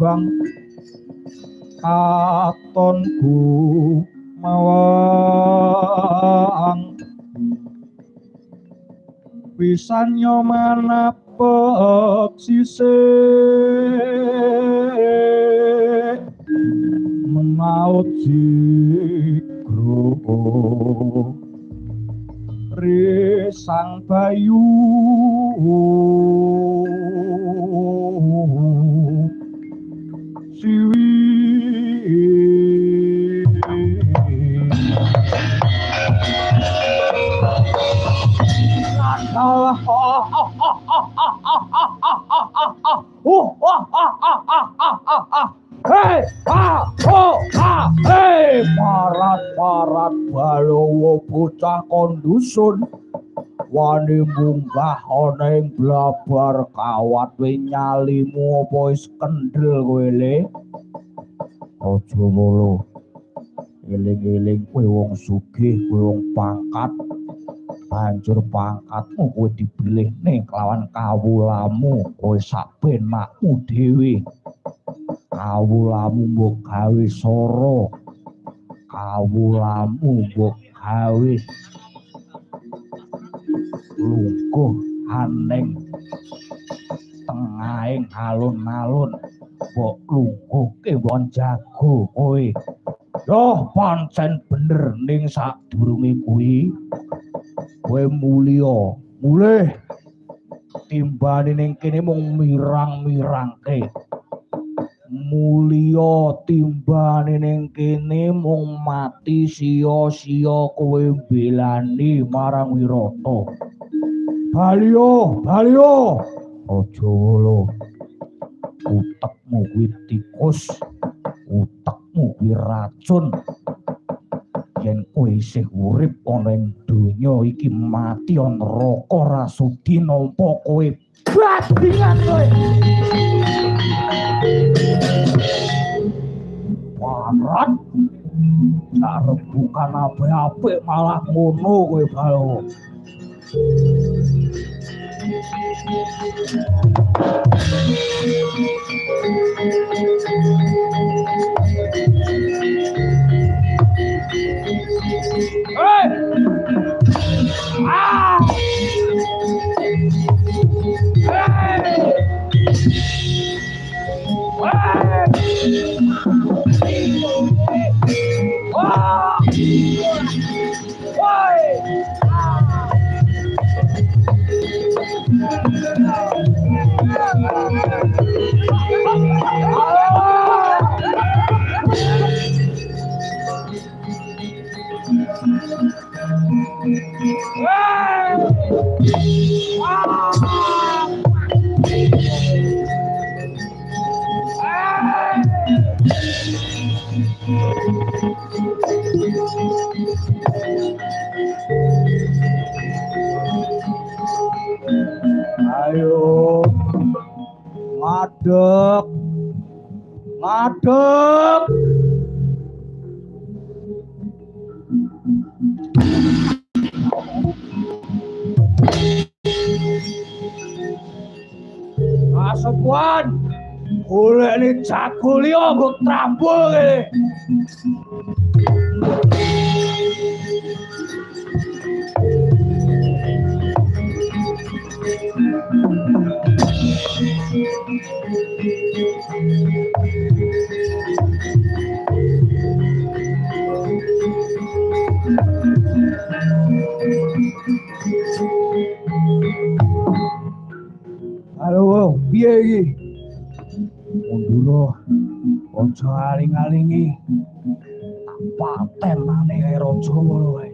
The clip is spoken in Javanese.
bang katonku mawang pisan nyomana peksisik menaut jigro risang bayu siwi Allah hei ha ho ha hei parat balowo bocah kondusun wani munggah ana ing blabar kawat we nyalimu apa wis kendel kowe le aja ngono eling-eling kowe wong sugih kowe wong pangkat banjur pangkatmu kowe dipilih ning kelawan kawulamu kowe sak penakmu dhewe kawulamu mbok gawe sora kawulamu mbok gawe lungguh aneng tengahing alun-alun mbok lungguhke wong jago kowe yo pancen bener ning sadurunge kuwi kowe mulya mulih timbane ning kene mung mirang-mirangke mulya timbane ning kene mung mati sia-sia kowe belani marang Wirata Balio aja ngono utekmu kuwi tikus utekmu kuwi racun yen kowe isih urip ana ing donya iki mati ana neraka ora sudi nampa kowe babingan kowe parat arep bukan apik-apik malah ngono kowe balo hey! Ah! Ayo ngadeg Kasepuan golek ni jago liya nggo trambul kene Halo, piye iki? Mundura, aja aling-alingi. Tak paten maneh kaya raja ngono wae.